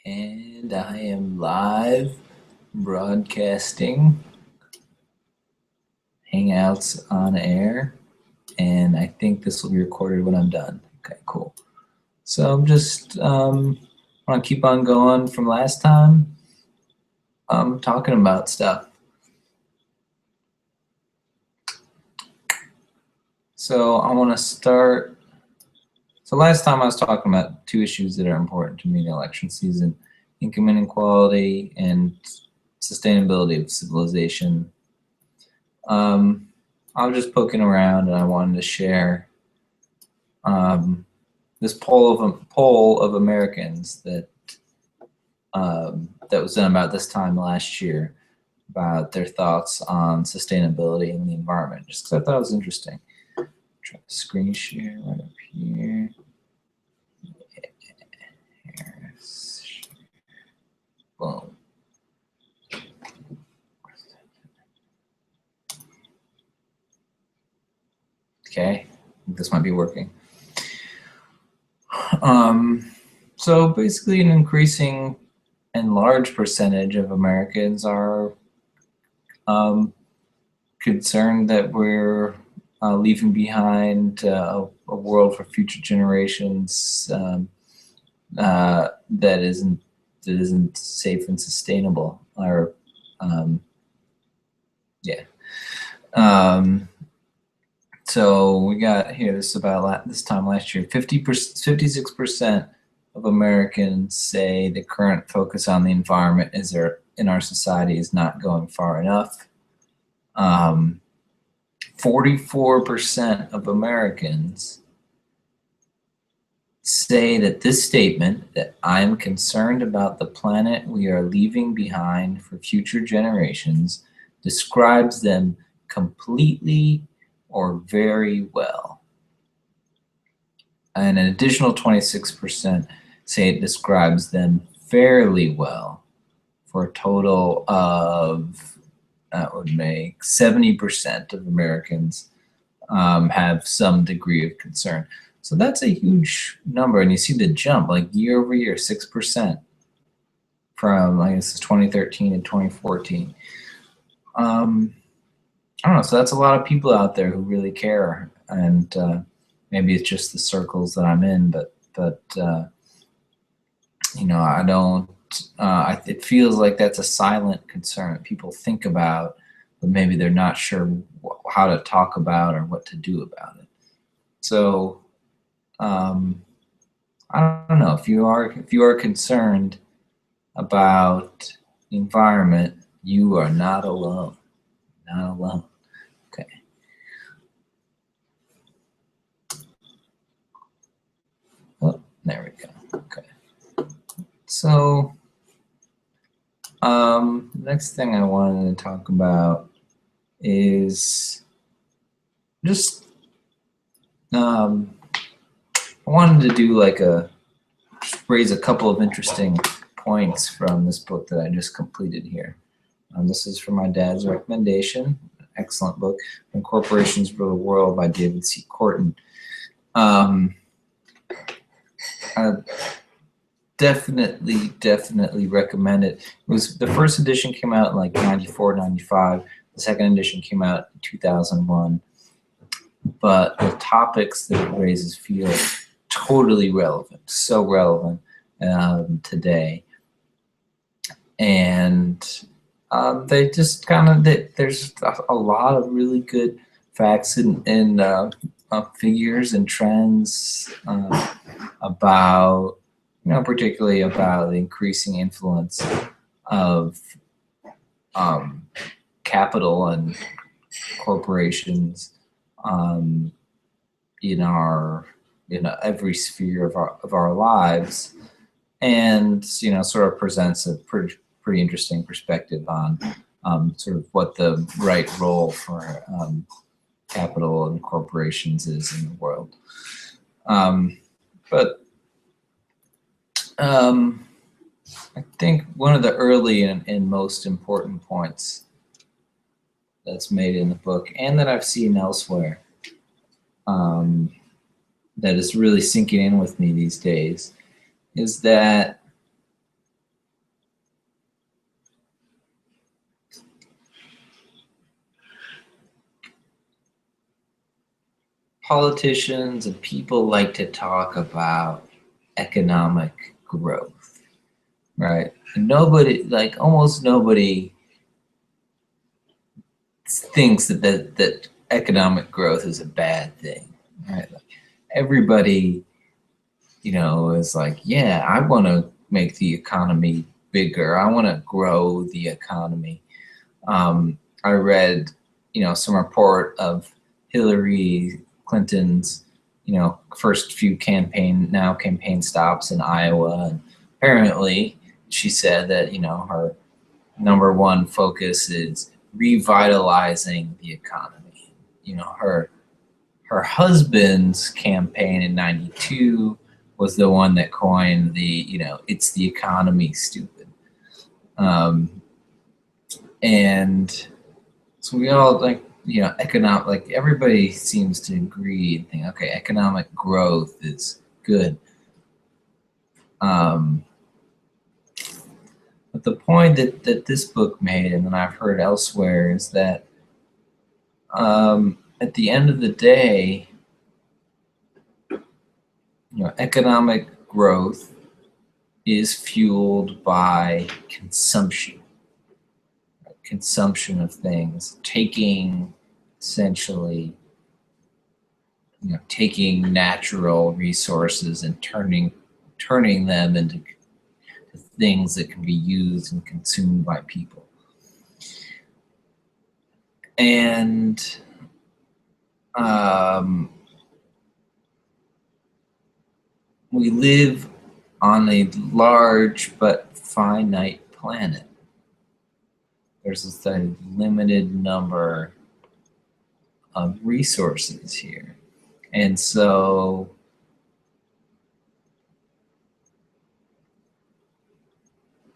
And I am live broadcasting Hangouts on air, and I think this will be recorded when I'm done. Okay, cool. So I'm just want to keep on going from last time. I'm talking about stuff. So I want to start. So last time I was talking about two issues that are important to me in the election season: income inequality and sustainability of civilization. I was just poking around and I wanted to share this poll of Americans that that was done about this time last year about their thoughts on sustainability and the environment, just because I thought it was interesting. Try to screen share right up here. Boom. Okay, this might be working. So basically, an increasing and large percentage of Americans are concerned that we're leaving behind a world for future generations that isn't safe and sustainable. Or so we got here. This is about this time last year. 56% of Americans say the current focus on the environment in our society is not going far enough. 44% of Americans say that this statement, that I'm concerned about the planet we are leaving behind for future generations, describes them completely or very well. And an additional 26% say it describes them fairly well, for a total of, that would make 70% of Americans have some degree of concern. So that's a huge number, and you see the jump, like year over year, 6% from, I guess, 2013 and 2014. I don't know, so that's a lot of people out there who really care, and maybe it's just the circles that I'm in, but you know, I don't, it feels like that's a silent concern that people think about, but maybe they're not sure how to talk about or what to do about it. So I don't know, if you are concerned about the environment, you are not alone. Not alone. Okay. Oh, there we go. Okay. So next thing I wanted to talk about is just I wanted to do like raise a couple of interesting points from this book that I just completed here. This is from my dad's recommendation. Excellent book, When Corporations Rule the World by David C. Korten. I definitely recommend it. It was, the first edition came out in like 94, 95. The second edition came out in 2001. But the topics that it raises feel totally relevant, so relevant today. And they just kind of, there's a lot of really good facts and figures and trends about, you know, particularly about the increasing influence of capital and corporations in every sphere of our lives, and you know, sort of presents a pretty interesting perspective on sort of what the right role for capital and corporations is in the world. But I think one of the early and most important points that's made in the book, and that I've seen elsewhere, that is really sinking in with me these days, is that politicians and people like to talk about economic growth, right? And nobody, like almost nobody, thinks that economic growth is a bad thing, right? Like everybody, is like, yeah, I want to make the economy bigger. I want to grow the economy. I read, some report of Hillary Clinton's, first few campaign stops in Iowa. And apparently, she said that, her number one focus is revitalizing the economy. Her husband's campaign in '92 was the one that coined the, it's the economy, stupid. And so we all economic, like everybody seems to agree and think, okay, economic growth is good. But the point that this book made, and then I've heard elsewhere, is that at the end of the day, economic growth is fueled by consumption of things, essentially, taking natural resources and turning them into things that can be used and consumed by people. And we live on a large but finite planet. There's a limited number of resources here. And so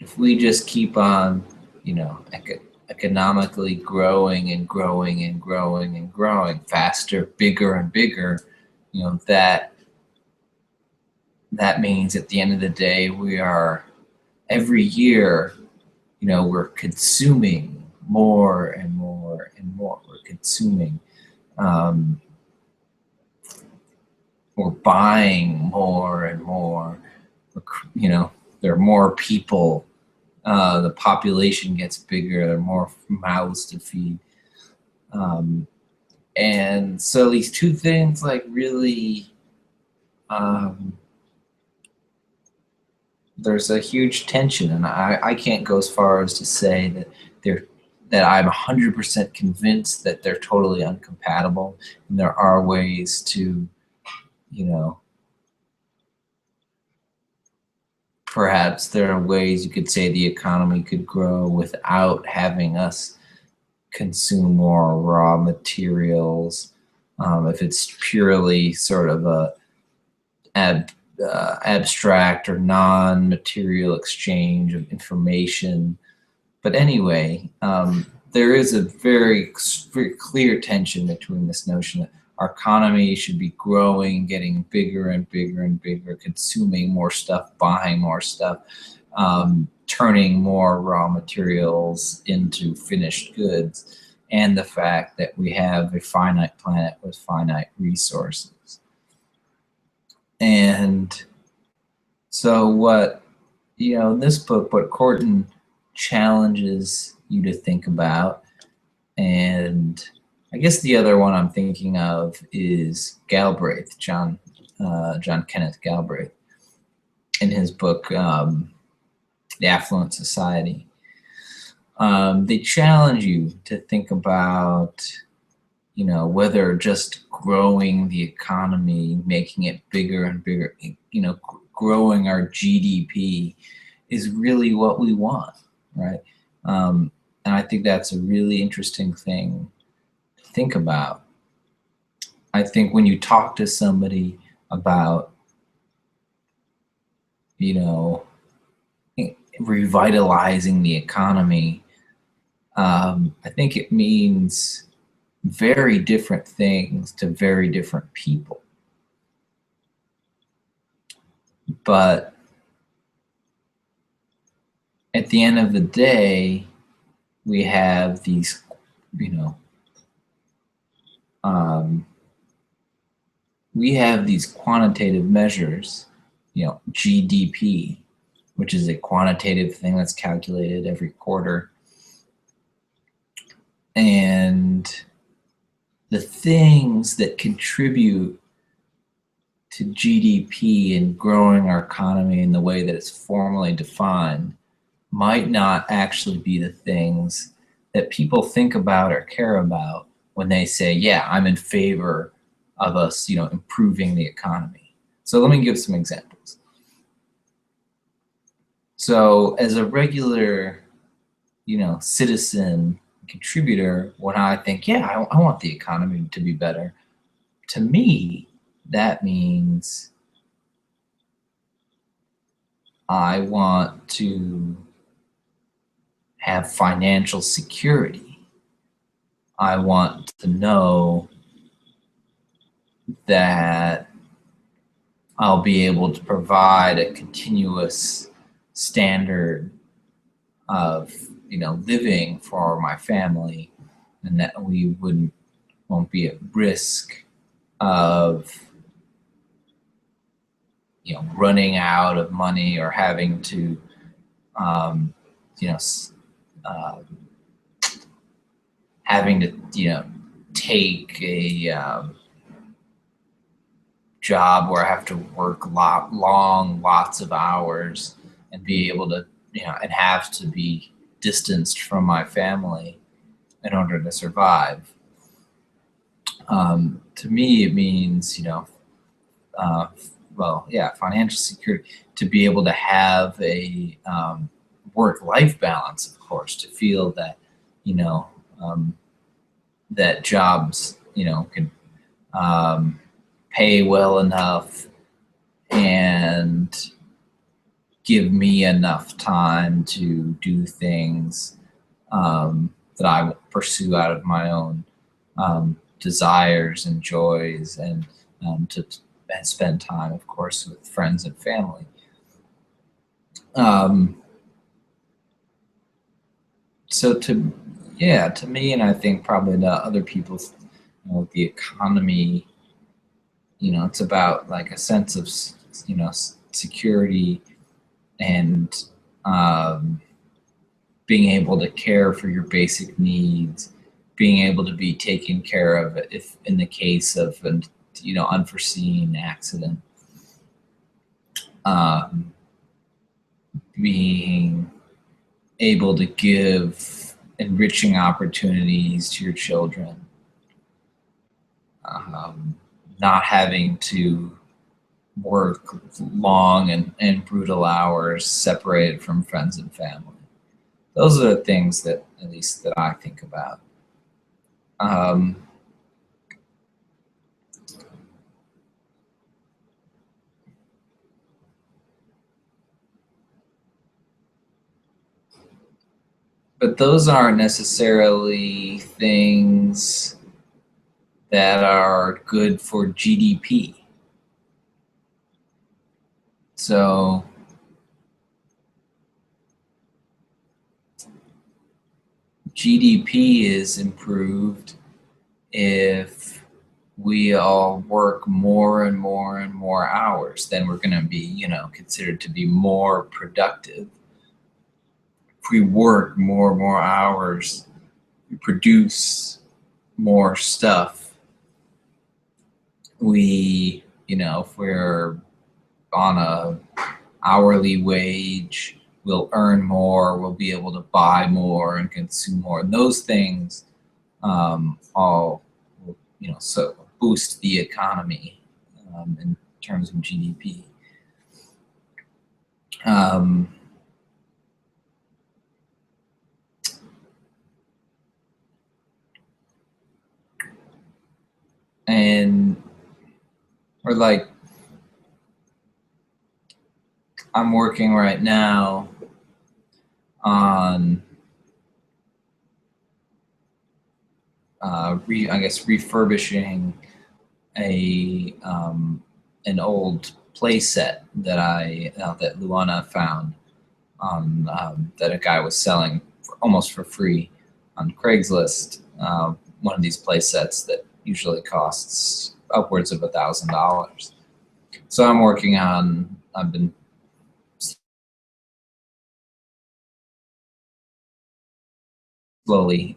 if we just keep on, economically growing and growing and growing and growing faster, bigger and bigger, that means at the end of the day, we are every year, we're consuming more and more and more. We're consuming, we're buying more and more. There are more people. The population gets bigger. There are more mouths to feed. And so these two things really, there's a huge tension, and I can't go as far as to say that I'm 100% convinced that they're totally incompatible, and there are ways to, perhaps there are ways you could say the economy could grow without having us consume more raw materials. If it's purely sort of a abstract or non-material exchange of information. But anyway, there is a very, very clear tension between this notion that our economy should be growing, getting bigger and bigger and bigger, consuming more stuff, buying more stuff, turning more raw materials into finished goods, and the fact that we have a finite planet with finite resources. And so what, in this book, what Korten challenges you to think about, and I guess the other one I'm thinking of is Galbraith, John Kenneth Galbraith, in his book, The Affluent Society. They challenge you to think about, whether just growing the economy, making it bigger and bigger, growing our GDP is really what we want, right? And I think that's a really interesting thing to think about. I think when you talk to somebody about, revitalizing the economy, I think it means very different things to very different people. But at the end of the day, we have these, we have these quantitative measures, GDP, which is a quantitative thing that's calculated every quarter. And the things that contribute to GDP and growing our economy in the way that it's formally defined might not actually be the things that people think about or care about when they say, yeah, I'm in favor of us, improving the economy. So let me give some examples. So as a regular, citizen contributor, when I think, yeah, I want the economy to be better, to me, that means I want to have financial security. I want to know that I'll be able to provide a continuous standard of, living for my family, and that we won't be at risk of, running out of money or having to, having to, take a job where I have to work lots of hours and be able to, and have to be distanced from my family in order to survive. To me, it means, financial security, to be able to have a work-life balance, of course, to feel that, that jobs, can pay well enough and give me enough time to do things that I pursue out of my own desires and joys, and to spend time, of course, with friends and family. So to me, and I think probably to other people, the economy, it's about like a sense of, security and being able to care for your basic needs, being able to be taken care of if in the case of an, unforeseen accident, being able to give enriching opportunities to your children, not having to work long and brutal hours separated from friends and family. Those are the things that, at least, that I think about. But those aren't necessarily things that are good for GDP. So GDP is improved if we all work more and more and more hours. Then we're going to be, considered to be more productive. If we work more and more hours, we produce more stuff. We, if we're on a hourly wage, we'll earn more, we'll be able to buy more and consume more. And those things all, so boost the economy in terms of GDP. And or like, I'm working right now on refurbishing an old play set that that Luana found on that a guy was selling almost for free on Craigslist. One of these play sets that usually costs upwards of $1,000. So I'm working on, I've been slowly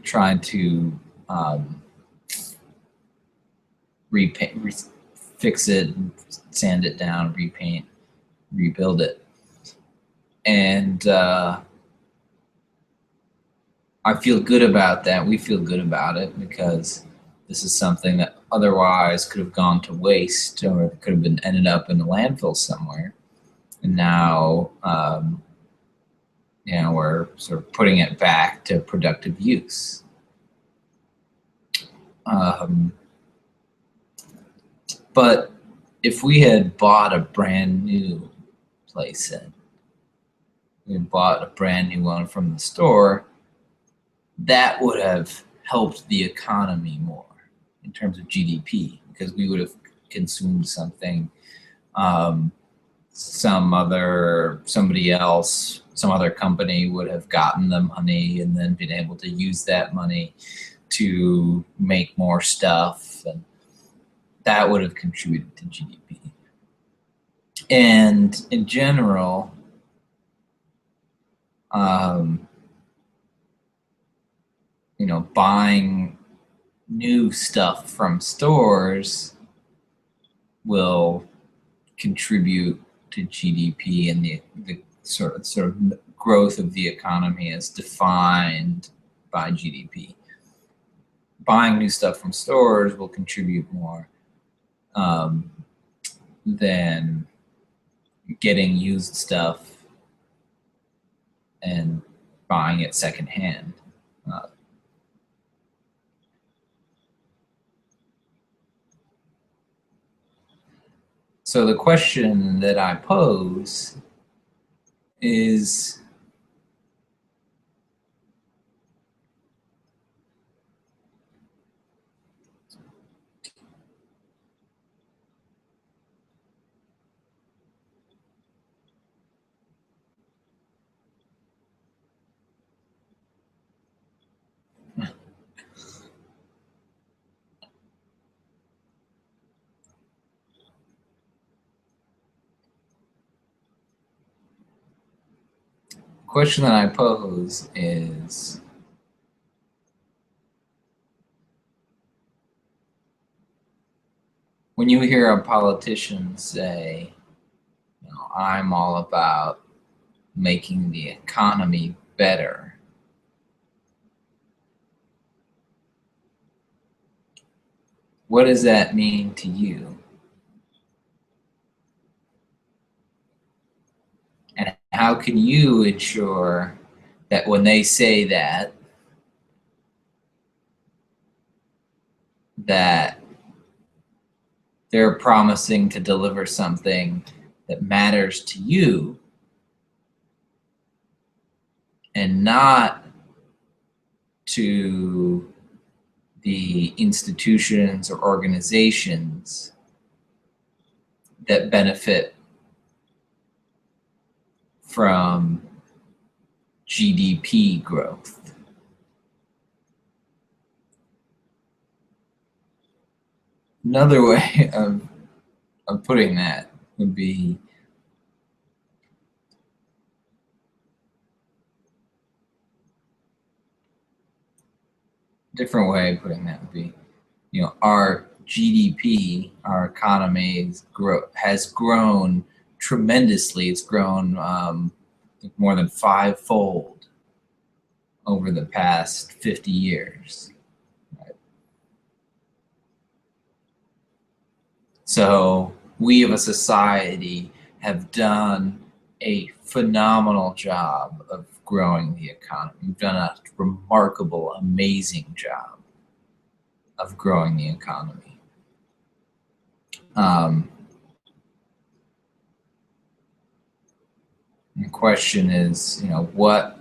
trying to repaint, fix it, sand it down, repaint, rebuild it. And I feel good about that. We feel good about it because this is something that otherwise could have gone to waste or could have been ended up in a landfill somewhere. And now, you know, we're sort of putting it back to productive use. But if we had bought a brand new playset, we bought a brand new one from the store, that would have helped the economy more in terms of GDP, because we would have consumed something, somebody else, some other company would have gotten the money and then been able to use that money to make more stuff, and that would have contributed to GDP. And in general, you know, buying new stuff from stores will contribute to GDP and the sort of growth of the economy as defined by GDP. Buying new stuff from stores will contribute more than getting used stuff and buying it secondhand. So the question that I pose is, question that I pose is, when you hear a politician say, you know, I'm all about making the economy better, what does that mean to you? And how can you ensure that when they say that, that they're promising to deliver something that matters to you and not to the institutions or organizations that benefit from GDP growth? Another way of putting that would be, different way of putting that would be, you know, our GDP, our economy has grown tremendously. It's grown more than 5-fold over the past 50 years. Right? So we as a society have done a phenomenal job of growing the economy. We've done a remarkable, amazing job of growing the economy. The question is, you know, what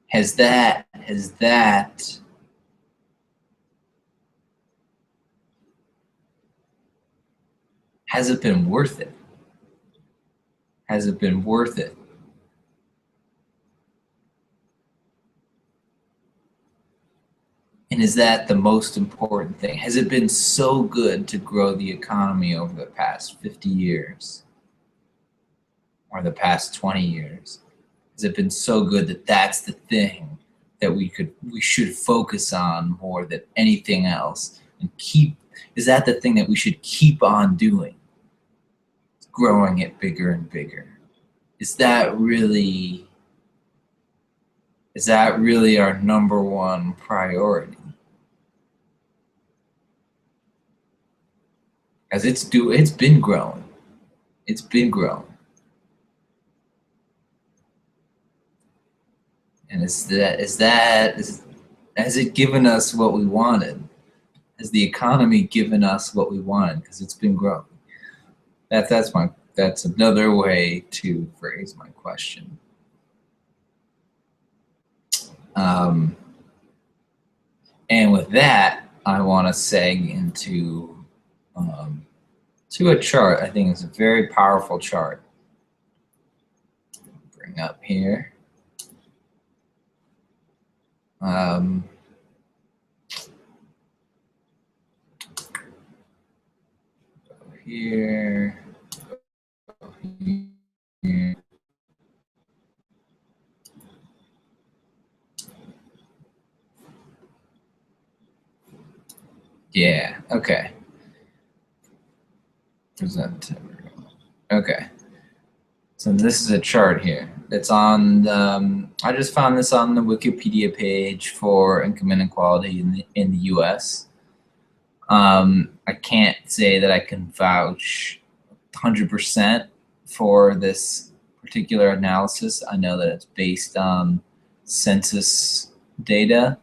has it been worth it? Has it been worth it? And is that the most important thing? Has it been so good to grow the economy over the past 50 years or the past 20 years? Has it been so good that that's the thing that we should focus on more than anything else and is that the thing that we should keep on doing? Growing it bigger and bigger. Is that really our number one priority? As it's been growing. It's been growing. And has it given us what we wanted? Has the economy given us what we wanted? Because it's been growing. That's another way to phrase my question. And with that, I want to seg into to a chart. I think it's a very powerful chart. Bring up here. Here. Here. Yeah, okay. Present. Okay. So this is a chart here. It's on, I just found this on the Wikipedia page for income inequality in the US. I can't say that I can vouch 100% for this particular analysis. I know that it's based on census data,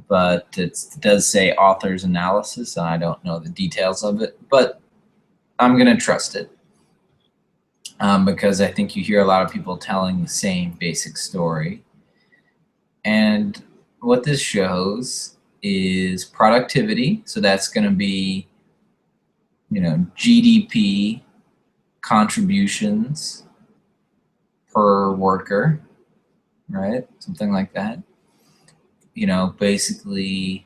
but it does say author's analysis, and I don't know the details of it, but I'm going to trust it because I think you hear a lot of people telling the same basic story. And what this shows is productivity. So that's going to be, GDP contributions per worker, right? Something like that. Basically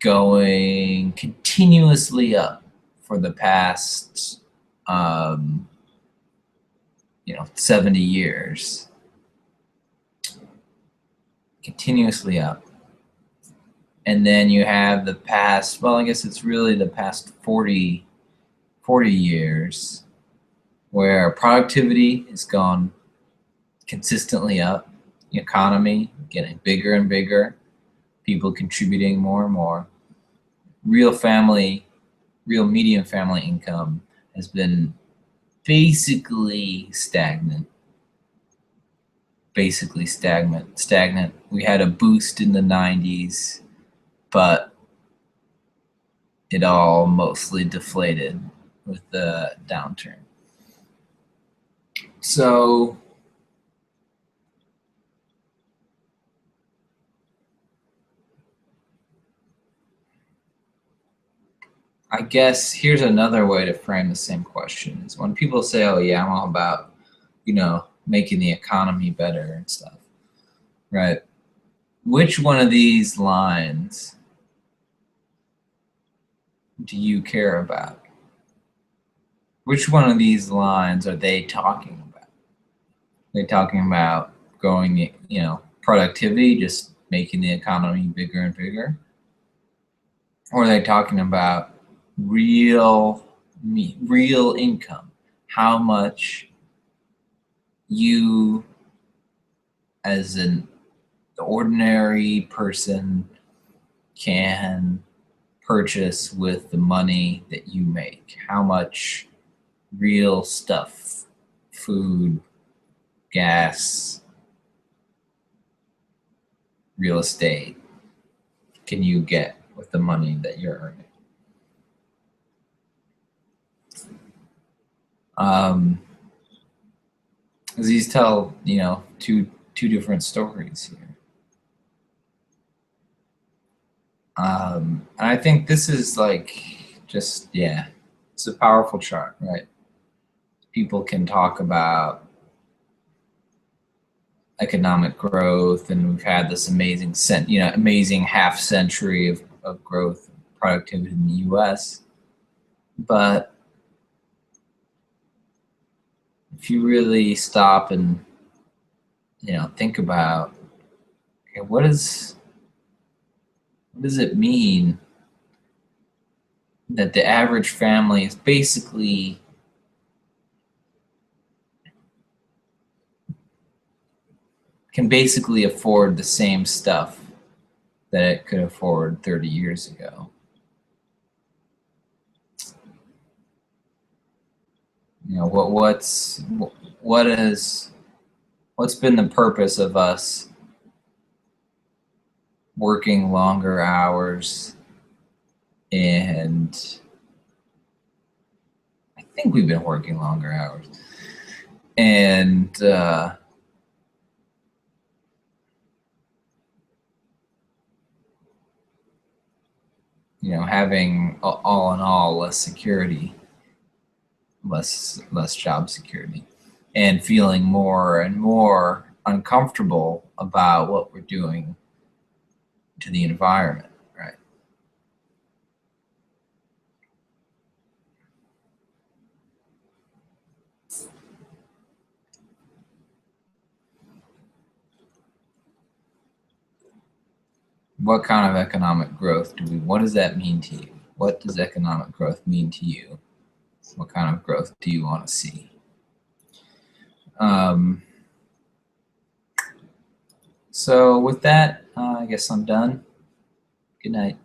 going continuously up for the past, 70 years. Continuously up. And then you have the past, well, I guess it's really the past 40 years where productivity has gone consistently up, the economy getting bigger and bigger, people contributing more and more. Real median family income has been basically stagnant. Stagnant. We had a boost in the 90s, but it all mostly deflated with the downturn. So I guess here's another way to frame the same question is when people say, oh yeah, I'm all about, making the economy better and stuff, right? Which one of these lines do you care about? Which one of these lines are they talking about? Are they talking about growing, productivity, just making the economy bigger and bigger? Or are they talking about real income? How much you as an ordinary person can purchase with the money that you make? How much real stuff, food, gas, real estate can you get with the money that you're earning? These tell, two different stories here. And I think this is it's a powerful chart, right? People can talk about economic growth, and we've had this amazing half century of growth and productivity in the U.S. But if you really stop and think about, okay, what does it mean that the average family is basically can basically afford the same stuff that it could afford 30 years ago? What's been the purpose of us working longer hours? And I think we've been working longer hours, and having all in all less security, less job security, and feeling more and more uncomfortable about what we're doing to the environment, right? What kind of economic growth what does that mean to you? What does economic growth mean to you? What kind of growth do you want to see? So with that, I guess I'm done. Good night.